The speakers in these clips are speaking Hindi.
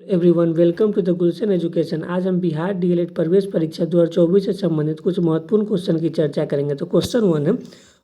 Everyone welcome to the Gulshan education. आज हम बिहार डीएलएड प्रवेश परीक्षा 2024 से संबंधित कुछ महत्वपूर्ण क्वेश्चन की चर्चा करेंगे। तो क्वेश्चन 1 है,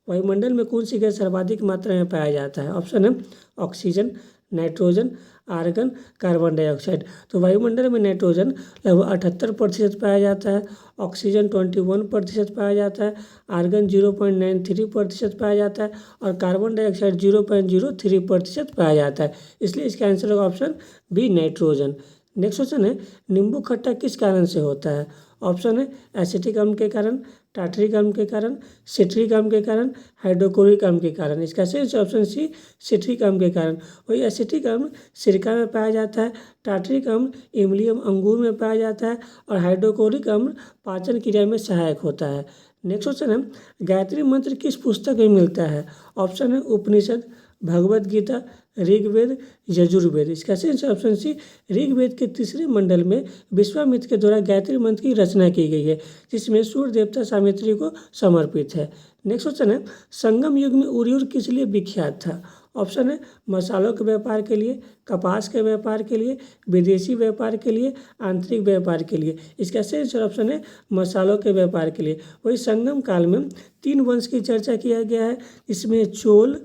वायुमंडल में कौन सी गैस सर्वाधिक मात्रा में पाया जाता है? ऑप्शन है oxygen, nitrogen, argon, carbon dioxide. तो वायुमंडल में नाइट्रोजन लगभग 78% पाया जाता है, ऑक्सीजन 21% पाया जाता है, आर्गन 0.93% पाया जाता है और कार्बन डाइऑक्साइड 0.03% पाया जाता है। इसलिए इसका आंसर होगा option B, nitrogen. Next question है, नींबू खट्टा किस कारण से होता है? ऑप्शन है एसिटिक अम्ल के कारण, टाटरिक अम्ल के कारण, सिट्रिक अम्ल के कारण, हाइड्रोक्लोरिक अम्ल के कारण। इसका सही ऑप्शन सी, सिट्रिक अम्ल के कारण। वही एसिटिक अम्ल सिरका में पाया जाता है, टाटरिक अम्ल इमली अंगूर में पाया जाता है और हाइड्रोक्लोरिक अम्ल पाचन क्रिया में सहायक होता है। नेक्स्ट क्वेश्चन है, गायत्री मंत्र किस पुस्तक में मिलता है? ऑप्शन है उपनिषद, भगवद गीता, ऋग्वेद, यजुर्वेद। इसका सही ऑप्शन सी, ऋग्वेद के तीसरे मंडल में विश्वामित्र के द्वारा गायत्री मंत्र की रचना की गई है, जिसमें सूर्य देवता सावित्री को समर्पित है। नेक्स्ट क्वेश्चन है, संगम युग में उर्यूर किस लिए विख्यात था? ऑप्शन है मसालों के व्यापार के लिए, कपास के व्यापार के लिए, विदेशी व्यापार के लिए, आंतरिक व्यापार के लिए। इसका सही ऑप्शन है मसालों के व्यापार के लिए। वही संगम काल में 3 वंश की चर्चा किया गया है, इसमें चोल,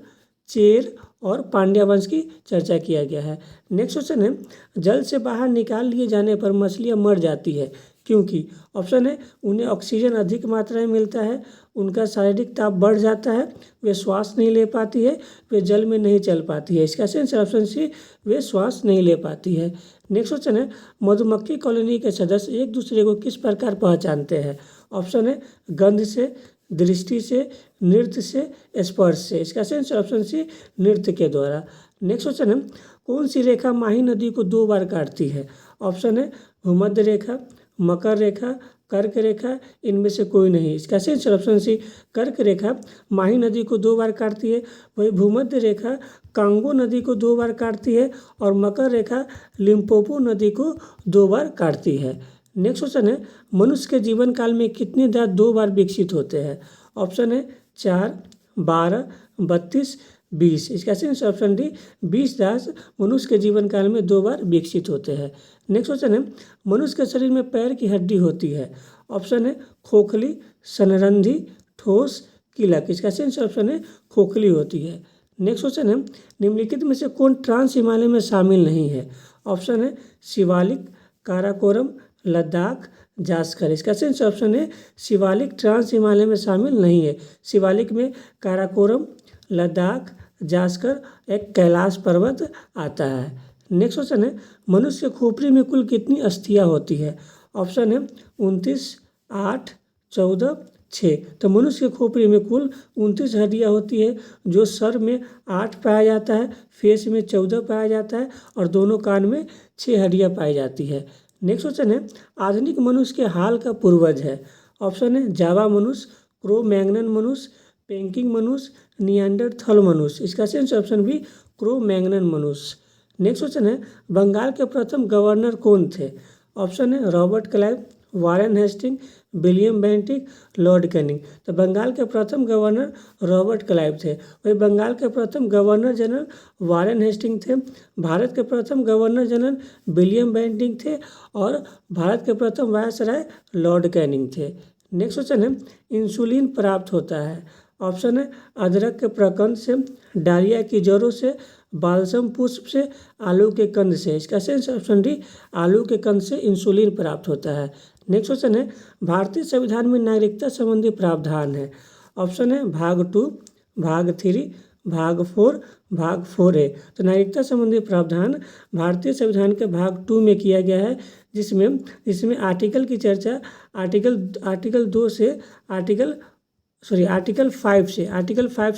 चेर और पांड्या वंश की चर्चा किया गया है। नेक्स्ट क्वेश्चन है, जल से बाहर निकाल लिए जाने पर मछलियां मर जाती है क्योंकि? ऑप्शन है उन्हें ऑक्सीजन अधिक मात्रा में मिलता है, उनका शारीरिक ताप बढ़ जाता है, वे श्वास नहीं ले पाती है, वे जल में नहीं चल पाती है। इसका सही ऑप्शन सी, वे श्वास नहीं ले पाती है। नेक्स्ट क्वेश्चन है, मधुमक्खी कॉलोनी के सदस्य एक दूसरे को किस प्रकार पहचानते हैं? ऑप्शन है गंध से, दृष्टि से, नृत्य से, स्पर्श से। इसका सही ऑप्शन सी, नृत्य के द्वारा। नेक्स्ट क्वेश्चन है, कौन सी रेखा माही नदी को 2 बार काटती है? ऑप्शन है भूमध्य रेखा, मकर रेखा, कर्क रेखा, इनमें से कोई नहीं। इसका सही ऑप्शन सी, कर्क रेखा माही नदी को 2 बार काटती है। वही भूमध्य रेखा कांगो नदी को 2 बार काटती है और मकर रेखा लिम्पोपो नदी को 2 बार काटती है। नेक्स्ट क्वेश्चन है, मनुष्य के जीवन काल में कितने दांत 2 बार विकसित होते हैं? ऑप्शन है 4, 12, 32, 20। इसका सही ऑप्शन डी, 20 दांत मनुष्य के जीवन काल में 2 बार विकसित होते हैं। नेक्स्ट क्वेश्चन है, मनुष्य के शरीर में पैर की हड्डी होती है। ऑप्शन है खोखली, संरंधी, ठोस, कीलक। इसका सही ऑप्शन है खोखली होती है। नेक्स्ट क्वेश्चन है, निम्नलिखित में से कौन ट्रांस हिमालय में शामिल नहीं है? ऑप्शन है शिवालिक, काराकोरम, लद्दाख, जास्कर। इसका सही ऑप्शन है शिवालिक ट्रांस हिमालय में शामिल नहीं है। शिवालिक में काराकोरम, लद्दाख, जास्कर, एक कैलाश पर्वत आता है। नेक्स्ट क्वेश्चन है, मनुष्य खोपड़ी में कुल कितनी अस्थियां होती है? ऑप्शन है 29, 8, 14, 6। तो मनुष्य के खोपड़ी में कुल 29 हड्डियाँ होती है, जो सर में 8 पाया जाता है, फेस में 14 पाया जाता है और दोनों कान में 6 हड्डियाँ पाई जाती है। नेक्स्ट क्वेश्चन है, आधुनिक मनुष्य के हाल का पूर्वज है। ऑप्शन है जावा मनुष्य, क्रो मैग्नन मनुष्य, पेंकिंग मनुष्य, निएंडरथल मनुष्य। इसका सही ऑप्शन भी क्रो मैग्नन मनुष्य। नेक्स्ट क्वेश्चन है, बंगाल के प्रथम गवर्नर कौन थे? ऑप्शन है Robert Clive, Warren Hasting, William Bentinck, Lord Canning. तो बंगाल के प्रथम गवर्नर रॉबर्ट क्लाइव थे। वही बंगाल के प्रथम गवर्नर जनरल वारेन हेस्टिंग थे, भारत के प्रथम गवर्नर जनरल विलियम बेंटिक थे और भारत के प्रथम वायसराय लॉर्ड कैनिंग थे। नेक्स्ट क्वेश्चन है, इंसुलिन प्राप्त होता है। ऑप्शन है अदरक के प्रकंद से, डालिया की जड़ों से, बालसम पुष्प से, आलू के कंद से। इसका सही ऑप्शन डी, आलू के कंद से इंसुलिन प्राप्त होता है। नेक्स्ट क्वेश्चन है, भारतीय संविधान में नागरिकता संबंधी प्रावधान है। ऑप्शन है भाग 2, भाग 3, भाग 4, भाग 4A। तो नागरिकता संबंधी प्रावधान भारतीय संविधान के भाग 2 में किया गया है, जिसमें आर्टिकल की चर्चा आर्टिकल 2 से आर्टिकल 5 से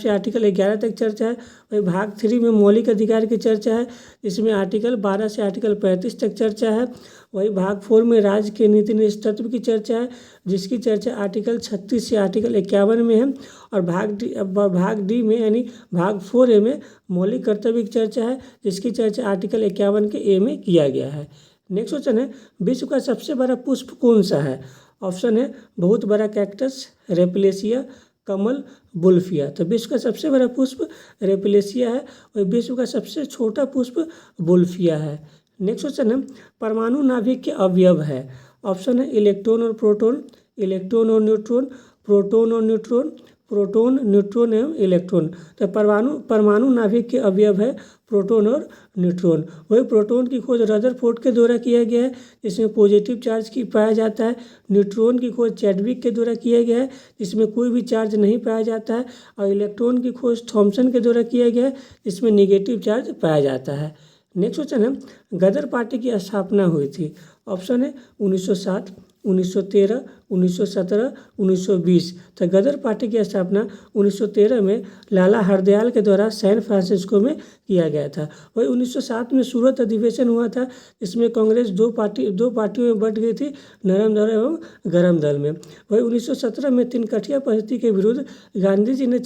आर्टिकल 11 तक चर्चा है। वही भाग 3 में मौलिक अधिकार की चर्चा है, जिसमें आर्टिकल 12 से आर्टिकल 35 तक चर्चा है। वही भाग 4 में राज्य के नीति नेतृत्व की चर्चा है, जिसकी चर्चा आर्टिकल 36 से आर्टिकल 51 में है। और भाग डी में यानी भाग 4A में मौलिक कर्तव्य की चर्चा है, जिसकी चर्चा आर्टिकल 51 के ए में किया गया है। नेक्स्ट क्वेश्चन है, विश्व का सबसे बड़ा पुष्प कौन सा है? ऑप्शन है बहुत बड़ा कैक्टस, रेपलेसिया, कमल, बुल्फिया। तो विश्व का सबसे बड़ा पुष्प रेपलेसिया है और विश्व का सबसे छोटा पुष्प बुल्फिया है। नेक्स्ट क्वेश्चन है, परमाणु नाभिक के अवयव है। ऑप्शन है इलेक्ट्रॉन और प्रोटॉन, इलेक्ट्रॉन और न्यूट्रॉन, प्रोटॉन और न्यूट्रॉन, प्रोटॉन, न्यूट्रॉन एवं इलेक्ट्रॉन। तो परमाणु नाभिक के अवयव है प्रोटॉन और न्यूट्रॉन। वही प्रोटॉन की खोज रदरफोर्ड के द्वारा किया गया है, जिसमें पॉजिटिव चार्ज की पाया जाता है। न्यूट्रॉन की खोज चैडविक के द्वारा किया गया है, जिसमें कोई भी चार्ज नहीं पाया जाता है। और इलेक्ट्रॉन की खोज थॉमसन के द्वारा किया गया है, जिसमें निगेटिव चार्ज पाया जाता है। नेक्स्ट क्वेश्चन है, गदर पार्टी की स्थापना हुई थी। ऑप्शन है 1907, 1913, 1917, 1920। तो गदर पार्टी की स्थापना 1913 में लाला हरदयाल के द्वारा सैन फ्रांसिस्को में किया गया था। वही 1907 में सूरत अधिवेशन हुआ था, इसमें कांग्रेस दो पार्टियों में बंट गई थी, नरम दल एवं गरम दल में। वही 1917 में तिनकठिया परिस्थिति के विरुद्ध गांधी जी ने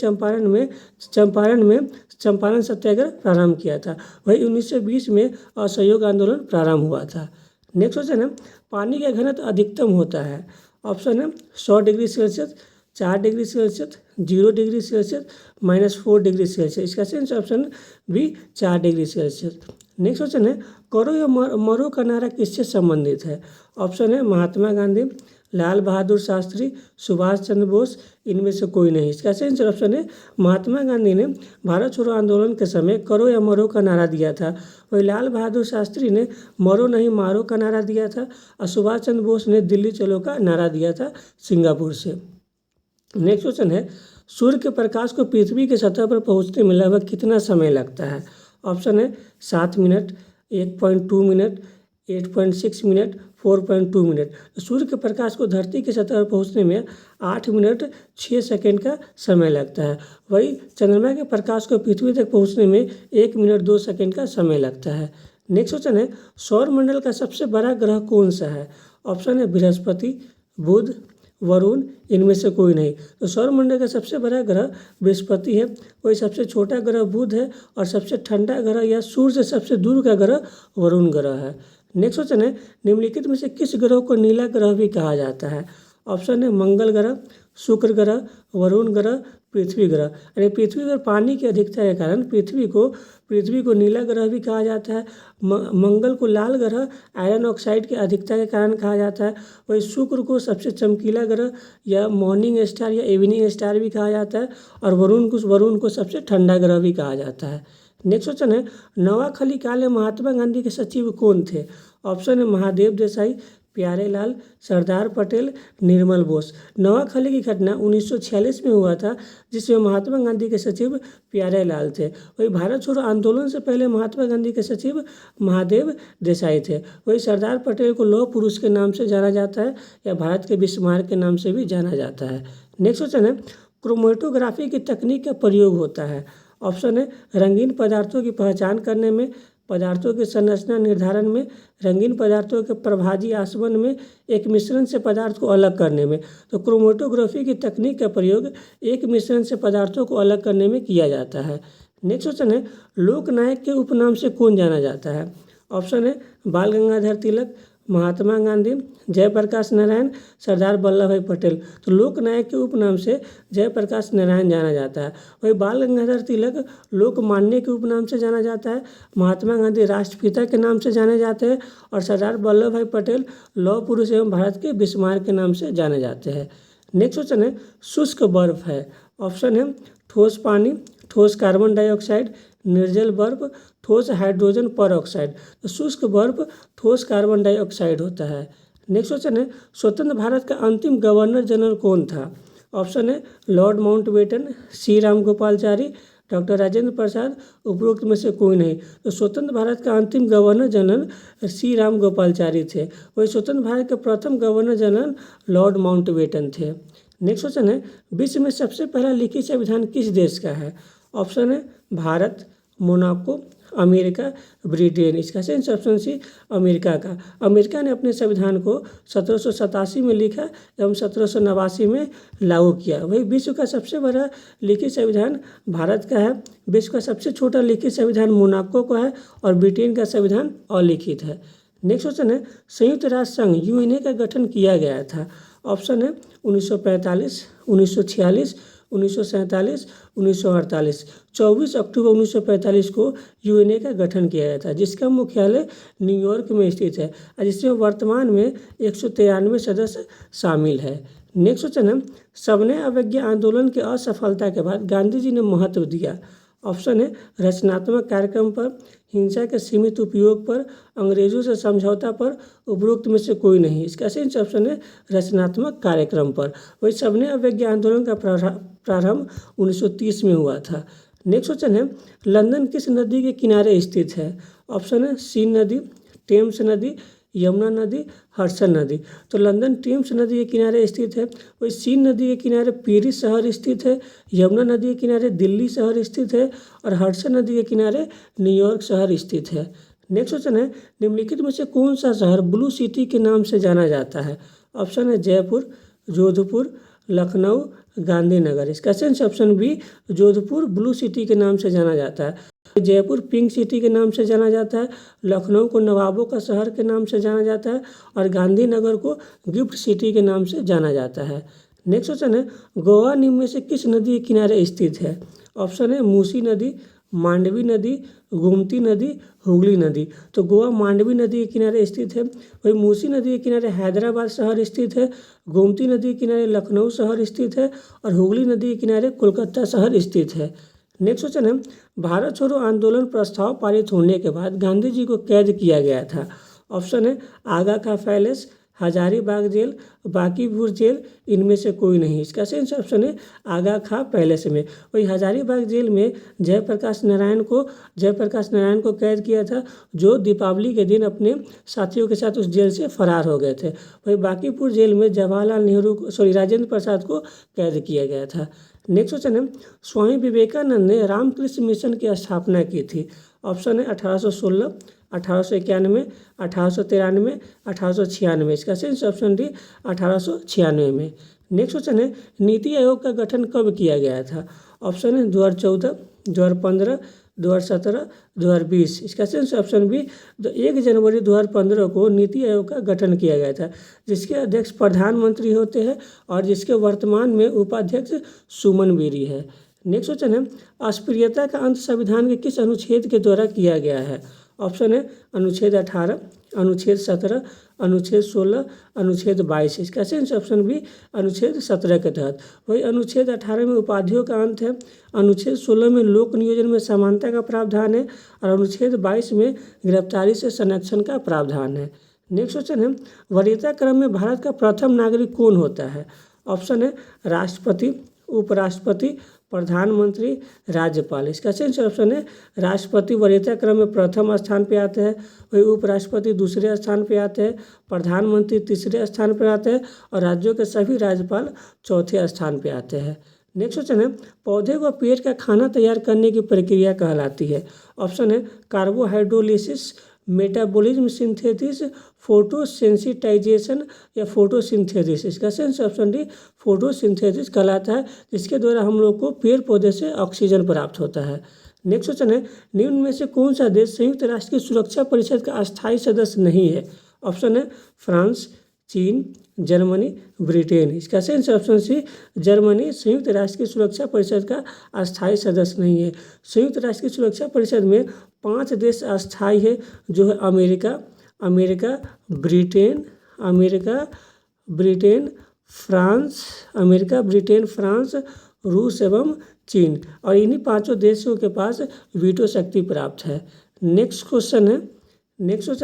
चंपारण सत्याग्रह प्रारंभ किया था। वही 1920 में असहयोग आंदोलन प्रारंभ हुआ था। नेक्स्ट क्वेश्चन है, पानी का घनत्व अधिकतम होता है। ऑप्शन है 100 degree Celsius, 4 degree Celsius, 0 degree Celsius, -4 degree Celsius. इसका सेंस option B 4 degree Celsius. Next question है, करो या मरो का नारा किससे संबंधित है। ऑप्शन है महात्मा गांधी, लाल बहादुर शास्त्री, सुभाष चंद्र बोस, इनमें से कोई नहीं। इसका सही आंसर ऑप्शन है महात्मा गांधी ने भारत छोड़ो आंदोलन के समय करो या मरो का नारा दिया था। वही लाल बहादुर शास्त्री ने मरो नहीं मारो का नारा दिया था, और सुभाष चंद्र बोस ने दिल्ली चलो का नारा दिया था सिंगापुर से। नेक्स्ट क्वेश्चन है, सूर्य के प्रकाश को पृथ्वी की सतह पर पहुंचने में लगभग कितना समय लगता है। ऑप्शन है 7 मिनट, 1.2 मिनट, 8.6 मिनट, 4.2 मिनट। सूर्य के प्रकाश को धरती की सतह पर पहुंचने में 8 मिनट 6 सेकेंड का समय लगता है। वही चंद्रमा के प्रकाश को पृथ्वी तक पहुंचने में 1 मिनट 2 सेकेंड का समय लगता है। नेक्स्ट क्वेश्चन है, सौरमंडल का सबसे बड़ा ग्रह कौन सा है। ऑप्शन है बृहस्पति, बुध, वरुण, इनमें से कोई नहीं। तो सौरमंडल का सबसे बड़ा ग्रह बृहस्पति है। वही सबसे छोटा ग्रह बुध है, और सबसे ठंडा ग्रह या सूर्य से सबसे दूर का ग्रह वरुण ग्रह है। नेक्स्ट क्वेश्चन है, निम्नलिखित में से किस ग्रह को नीला ग्रह भी कहा जाता है। ऑप्शन है मंगल ग्रह, शुक्र ग्रह, वरुण ग्रह, पृथ्वी ग्रह। यानी पृथ्वी पर पानी की अधिकता के कारण पृथ्वी को नीला ग्रह भी कहा जाता है। मंगल को लाल ग्रह आयरन ऑक्साइड की अधिकता के कारण कहा जाता है। वही शुक्र को सबसे चमकीला ग्रह या मॉर्निंग स्टार या इवनिंग स्टार भी कहा जाता है। और वरुण को सबसे ठंडा ग्रह भी कहा जाता है। नेक्स्ट क्वेश्चन है, नोआखली काल में महात्मा गांधी के सचिव कौन थे। ऑप्शन है महादेव देसाई, प्यारेलाल, सरदार पटेल, निर्मल बोस। नोआखली की घटना 1946 में हुआ था, जिसमें महात्मा गांधी के सचिव प्यारेलाल थे। वही भारत छोड़ो आंदोलन से पहले महात्मा गांधी के सचिव महादेव देसाई थे। वही सरदार पटेल को लौह पुरुष के नाम से जाना जाता है, या भारत के बिस्मार्क के नाम से भी जाना जाता है। नेक्स्ट क्वेश्चन है, क्रोमेटोग्राफी की तकनीक का प्रयोग होता है। ऑप्शन है रंगीन पदार्थों की पहचान करने में, पदार्थों की संरचना निर्धारण में, रंगीन पदार्थों के प्रभाजी आसवन में, एक मिश्रण से पदार्थ को अलग करने में। तो क्रोमेटोग्राफी की तकनीक का प्रयोग एक मिश्रण से पदार्थों को अलग करने में किया जाता है। नेक्स्ट क्वेश्चन है, लोकनायक के उपनाम से कौन जाना जाता है। ऑप्शन है बाल गंगाधर तिलक, महात्मा गांधी, जयप्रकाश नारायण, सरदार वल्लभ भाई पटेल। तो लोकनायक के उपनाम से जयप्रकाश नारायण जाना जाता है। वही बाल गंगाधर तिलक लोकमान्य के उपनाम से जाना जाता है। महात्मा गांधी राष्ट्रपिता के नाम से जाने जाते हैं, और सरदार वल्लभ भाई पटेल लौह पुरुष एवं भारत के बिस्मार्क के नाम से जाने जाते हैं। नेक्स्ट क्वेश्चन है, शुष्क बर्फ है। ऑप्शन है ठोस पानी, ठोस कार्बन डाइऑक्साइड, निर्जल बर्फ, ठोस हाइड्रोजन परऑक्साइड। तो शुष्क बर्फ ठोस कार्बन डाइऑक्साइड होता है। नेक्स्ट क्वेश्चन है, स्वतंत्र भारत का अंतिम गवर्नर जनरल कौन था। ऑप्शन है लॉर्ड माउंटबेटन, सी रामगोपालचारी, डॉक्टर राजेंद्र प्रसाद, उपरोक्त में से कोई नहीं। तो स्वतंत्र भारत का अंतिम गवर्नर जनरल सी रामगोपालचारी थे। वही स्वतंत्र भारत के प्रथम गवर्नर जनरल लॉर्ड माउंटबेटन थे। नेक्स्ट क्वेश्चन है, विश्व में सबसे पहला लिखित संविधान किस देश का है। ऑप्शन है भारत, मोनाको, अमेरिका, ब्रिटेन। इसका सही ऑप्शन सी अमेरिका का। अमेरिका ने अपने संविधान को 1787 में लिखा एवं 1789 में लागू किया। वही विश्व का सबसे बड़ा लिखित संविधान भारत का है। विश्व का सबसे छोटा लिखित संविधान मोनाको का है, और ब्रिटेन का संविधान अलिखित है। नेक्स्ट क्वेश्चन है, संयुक्त राष्ट्र संघ यूएनए का गठन किया गया था। ऑप्शन है 1945, 1946, 1947, 1948। 24 अक्टूबर 1945 को यूएनए का गठन किया गया था, जिसका मुख्यालय न्यूयॉर्क में स्थित है और जिसमें वर्तमान में 193 सदस्य शामिल है। नेक्स्ट क्वेश्चन है, सविनय अवज्ञा आंदोलन की असफलता के बाद गांधी जी ने महत्व दिया। ऑप्शन है रचनात्मक कार्यक्रम पर, हिंसा के सीमित उपयोग पर, अंग्रेजों से समझौता पर, उपरोक्त में से कोई नहीं। इसका सही ऑप्शन है रचनात्मक कार्यक्रम पर। वही सविनय अवज्ञा आंदोलन का प्रारंभ 1930 में हुआ था। नेक्स्ट क्वेश्चन है, लंदन किस नदी के किनारे स्थित है। ऑप्शन है सीन नदी, टेम्स नदी, यमुना नदी, हडसन नदी। तो लंदन टेम्स नदी के किनारे स्थित है। वही सीन नदी के किनारे पेरिस शहर स्थित है, यमुना नदी के किनारे दिल्ली शहर स्थित है और हडसन नदी के किनारे न्यूयॉर्क शहर स्थित है। नेक्स्ट क्वेश्चन है, निम्नलिखित में से कौन सा शहर ब्लू सिटी के नाम से जाना जाता है। ऑप्शन है जयपुर, जोधपुर, लखनऊ, गांधीनगर। इसका सही option B Jodhpur blue city के नाम से जाना जाता है। जयपुर पिंक सिटी के नाम से जाना जाता है, लखनऊ को नवाबों का शहर के नाम से जाना जाता है और गांधीनगर को गिफ्ट सिटी के नाम से जाना जाता है। नेक्स्ट क्वेश्चन है, गोवा निम्न में से किस नदी के किनारे स्थित है। ऑप्शन है मूसी नदी, मांडवी नदी, गोमती नदी, हुगली नदी। तो गोवा मांडवी नदी के किनारे स्थित है। वही मूसी नदी के किनारे हैदराबाद शहर स्थित है, गोमती नदी के किनारे लखनऊ शहर स्थित है और हुगली नदी के किनारे कोलकाता शहर स्थित है। नेक्स्ट क्वेश्चन है, भारत छोड़ो आंदोलन प्रस्ताव पारित होने के बाद गांधी जी को कैद किया गया था। ऑप्शन है Aga Khan palace, Hazaribagh jail, Bankipur jail, इनमें से कोई नहीं। इसका सही ऑप्शन है आगा खां पैलेस में। वही हजारीबाग जेल में जयप्रकाश नारायण को कैद किया था, जो दीपावली के दिन अपने साथियों के साथ उस जेल से फरार हो गए थे। वही बांकीपुर जेल में राजेंद्र प्रसाद को कैद किया गया था। नेक्स्ट क्वेश्चन है, स्वामी विवेकानंद ने रामकृष्ण मिशन की स्थापना की थी। ऑप्शन है 1816, 1891, 1893, 1896। इसका सही ऑप्शन डी 1896 में। नेक्स्ट क्वेश्चन है, नीति आयोग का गठन कब किया गया था। ऑप्शन है 2014, 2015, 2017, 2020। इसका सही ऑप्शन बी 1 जनवरी 2015 को नीति आयोग का गठन किया गया था, जिसके अध्यक्ष प्रधानमंत्री होते हैं और जिसके वर्तमान में उपाध्यक्ष सुमन बेरी है। नेक्स्ट क्वेश्चन है, अस्पृश्यता का अंत संविधान के किस अनुच्छेद के द्वारा किया गया है। ऑप्शन है अनुच्छेद 18, अनुच्छेद 17, अनुच्छेद 16, अनुच्छेद 22। इसका सही ऑप्शन भी अनुच्छेद 17 के तहत। वही अनुच्छेद 18 में उपाधियों का अंत है, अनुच्छेद 16 में लोक नियोजन में समानता का प्रावधान है और अनुच्छेद 22 में गिरफ्तारी से संरक्षण का प्रावधान है। नेक्स्ट क्वेश्चन है, वरीयता क्रम में भारत का प्रथम नागरिक कौन होता है। ऑप्शन है राष्ट्रपति, उपराष्ट्रपति, प्रधानमंत्री, राज्यपाल। इसका सही ऑप्शन है राष्ट्रपति वरीयता क्रम में प्रथम स्थान पे आते हैं, वही उपराष्ट्रपति दूसरे स्थान पे आते हैं, प्रधानमंत्री तीसरे स्थान पर आते हैं और राज्यों के सभी राज्यपाल चौथे स्थान पे आते हैं। नेक्स्ट क्वेश्चन है, पौधे व पेड़ का खाना तैयार करने की प्रक्रिया कहलाती है। ऑप्शन है कार्बोहाइड्रोलिसिस, मेटाबॉलिज्म सिंथेसिस, फोटोसेंसिटाइजेशन या फोटोसिंथेसिस। इसका सही ऑप्शन डी फोटोसिंथेसिस कहलाता है, जिसके द्वारा हम लोग को पेड़ पौधे से ऑक्सीजन प्राप्त होता है। नेक्स्ट क्वेश्चन है, निम्न में से कौन सा देश संयुक्त राष्ट्र की सुरक्षा परिषद का अस्थायी सदस्य नहीं है। ऑप्शन है फ्रांस, चीन, जर्मनी, ब्रिटेन। इसका सही ऑप्शन सी जर्मनी संयुक्त राष्ट्र की सुरक्षा परिषद का अस्थायी सदस्य नहीं है। संयुक्त राष्ट्र की सुरक्षा परिषद में 5 देश अस्थायी है, जो है अमेरिका, ब्रिटेन, फ्रांस, रूस एवं चीन। और इन्हीं 5 देशों के पास वीटो शक्ति प्राप्त है। नेक्स्ट क्वेश्चन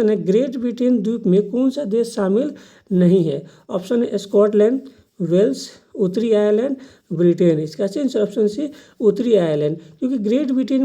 है, ग्रेट ब्रिटेन द्वीप में कौन सा देश शामिल नहीं है। ऑप्शन है स्कॉटलैंड, वेल्स, उत्तरी आयरलैंड, ब्रिटेन। इसका सही ऑप्शन सी उत्तरी आयरलैंड, क्योंकि ग्रेट ब्रिटेन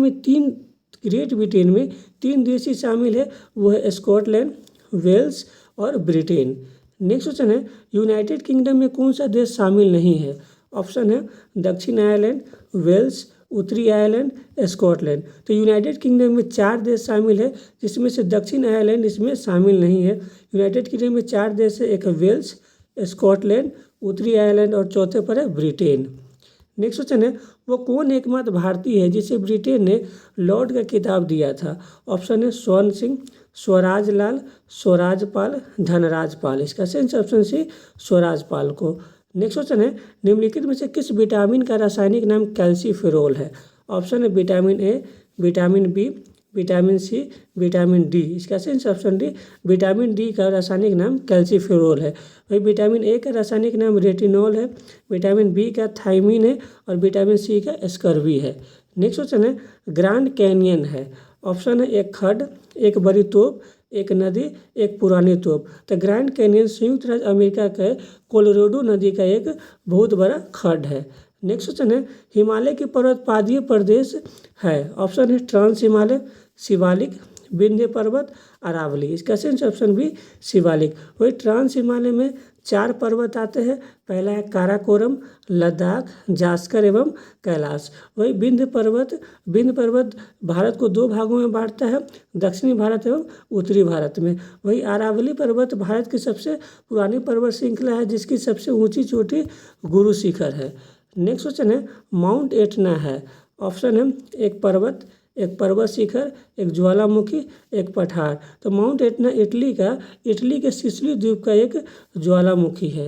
में 3 देश ही शामिल है, वो है स्कॉटलैंड, वेल्स और ब्रिटेन। नेक्स्ट क्वेश्चन है, यूनाइटेड किंगडम में कौन सा देश शामिल नहीं है। ऑप्शन है दक्षिण आयरलैंड, वेल्स, उत्तरी आयरलैंड, स्कॉटलैंड। तो यूनाइटेड किंगडम में 4 देश शामिल है, जिसमें से दक्षिण आयरलैंड इसमें शामिल नहीं है। यूनाइटेड किंगडम में 4 देश है, एक है वेल्स, स्कॉटलैंड, उत्तरी आयरलैंड और चौथे पर है ब्रिटेन। नेक्स्ट क्वेश्चन है, वो कौन एकमात्र भारतीय है जिसे ब्रिटेन ने लॉर्ड का खिताब दिया था। ऑप्शन है स्वर्ण सिंह, स्वराज लाल, स्वराजपाल, धनराजपाल। इसका सही ऑप्शन सी स्वराजपाल को। नेक्स्ट क्वेश्चन है, निम्नलिखित में से किस विटामिन का रासायनिक नाम कैल्सीफेरोल है? ऑप्शन है vitamin A, vitamin B, vitamin C, vitamin D. इसका सही ऑप्शन डी, विटामिन डी का रासायनिक नाम कैल्सीफेरोल है। वही विटामिन ए का रासायनिक नाम रेटिनॉल है, विटामिन बी का थायमिन है और विटामिन सी का एस्कर्बी है। नेक्स्ट क्वेश्चन है, ग्रैंड कैनियन है। ऑप्शन है एक खड्ड, एक बड़ी तोप, एक नदी, एक पुरानी तोप। तो ग्रैंड कैनियन संयुक्त राज्य अमेरिका के कोलोराडो नदी का एक बहुत बड़ा खड्ड है। नेक्स्ट क्वेश्चन है, हिमालय की पर्वत पादीय प्रदेश है। ऑप्शन है ट्रांस हिमालय, शिवालिक, विंध्य पर्वत, अरावली। इसका सही ऑप्शन बी शिवालिक। वही ट्रांस हिमालय में 4 पर्वत आते हैं। पहला है काराकोरम, लद्दाख, जास्कर एवं कैलाश। वही विंध्य पर्वत भारत को 2 भागों में बांटता है, दक्षिणी भारत एवं उत्तरी भारत में। वही अरावली पर्वत भारत की सबसे पुरानी पर्वत श्रृंखला है, जिसकी सबसे ऊंची चोटी गुरु शिखर है। नेक्स्ट क्वेश्चन है, माउंट एटना है। ऑप्शन है एक पर्वत शिखर, एक ज्वालामुखी, एक पठार। तो माउंट एटना इटली के सिसिली द्वीप का एक ज्वालामुखी है।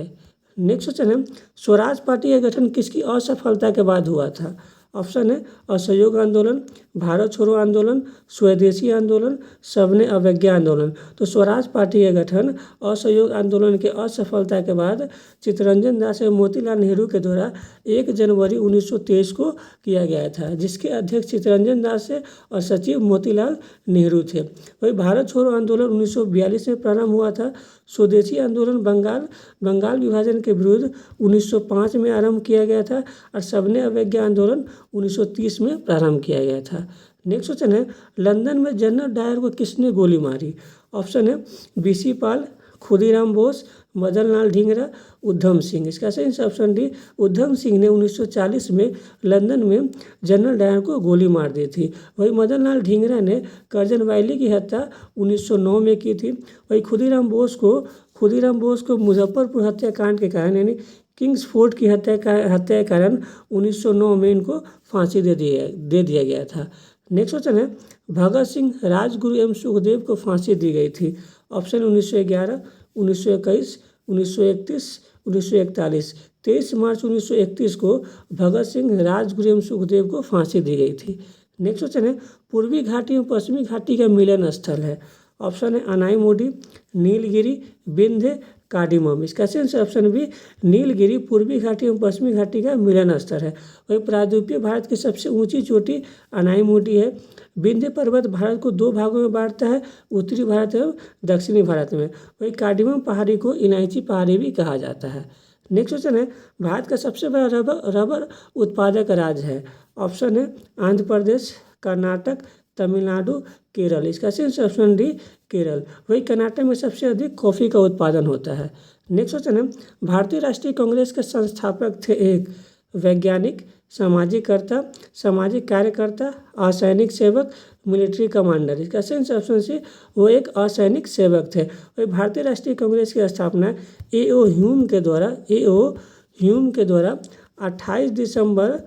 नेक्स्ट क्वेश्चन है, स्वराज पार्टी का गठन किसकी असफलता के बाद हुआ था? ऑप्शन है असहयोग आंदोलन, भारत छोड़ो आंदोलन, स्वदेशी आंदोलन, सबने अवज्ञा आंदोलन। तो स्वराज पार्टी का गठन असहयोग आंदोलन के असफलता के बाद चित्तरंजन दास एवं मोतीलाल नेहरू के द्वारा 1 जनवरी 1923 को किया गया था, जिसके अध्यक्ष चित्तरंजन दास थे और सचिव मोतीलाल नेहरू थे। वही भारत छोड़ो आंदोलन 1942 में प्रारंभ हुआ था। स्वदेशी आंदोलन बंगाल विभाजन के विरुद्ध 1905 में आरंभ किया गया था और सबने अवज्ञा आंदोलन 1930 में प्रारंभ किया गया था। नेक्स्ट क्वेश्चन है, लंदन में जनरल डायर को किसने गोली मारी? ऑप्शन है बीसी पाल, खुदीराम बोस, मदन लाल ढींगरा, उधम सिंह। इसका सही ऑप्शन डी, उधम सिंह ने 1940 में लंदन में जनरल डायर को गोली मार दी थी। वही मदन लाल ढींगरा ने कर्जन वैली की हत्या 1909 में की थी। वही खुदीराम बोस को मुजफ्फरपुर हत्याकांड के कारण यानी किंग्स फोर्ट की हत्या के कारण 1909 में इनको फांसी दे दिया गया था। नेक्स्ट क्वेश्चन है, भगत सिंह, राजगुरु एवं सुखदेव को फांसी दी गई थी। ऑप्शन 1911, 1921, 1931, 1941। 23 मार्च 1931 को भगत सिंह, राजगुरु एवं सुखदेव को फांसी दी गई थी। नेक्स्ट क्वेश्चन है, पूर्वी घाटी एवं पश्चिमी घाटी का मिलन स्थल है। ऑप्शन है अनाईमोडी, नीलगिरी, विंध्य, कार्डिमम। इसका सही ऑप्शन भी नीलगिरी पूर्वी घाटी एवं पश्चिमी घाटी का मिलन स्थल है। वही प्रायद्वीपीय भारत की सबसे ऊंची चोटी अनाईमोडी है। विंध्य पर्वत भारत को 2 भागों में बांटता है, उत्तरी भारत एवं दक्षिणी भारत में। वही कार्डिमम पहाड़ी को इलायची पहाड़ी भी कहा जाता है। नेक्स्ट क्वेश्चन है, भारत का सबसे बड़ा रबर उत्पादक राज्य है। ऑप्शन है आंध्र प्रदेश, कर्नाटक, तमिलनाडु, केरल। इसका सही ऑप्शन डी केरल। वही कर्नाटक में सबसे अधिक कॉफ़ी का उत्पादन होता है। नेक्स्ट क्वेश्चन है, भारतीय राष्ट्रीय कांग्रेस के संस्थापक थे एक वैज्ञानिक, सामाजिक कार्यकर्ता, असैनिक सेवक, मिलिट्री कमांडर। इसका सही ऑप्शन सी, वो एक असैनिक सेवक थे। वही भारतीय राष्ट्रीय कांग्रेस की स्थापना ए.ओ. ह्यूम के द्वारा 28 दिसंबर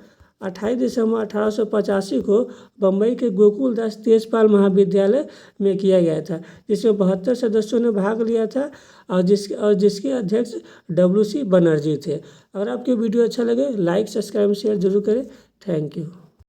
1885 को बम्बई के गोकुलदास तेजपाल महाविद्यालय में किया गया था, जिसमें 72 सदस्यों ने भाग लिया था और जिसके अध्यक्ष W.C. बनर्जी थे। अगर आपको वीडियो अच्छा लगे लाइक, सब्सक्राइब, शेयर जरूर करें। Thank you.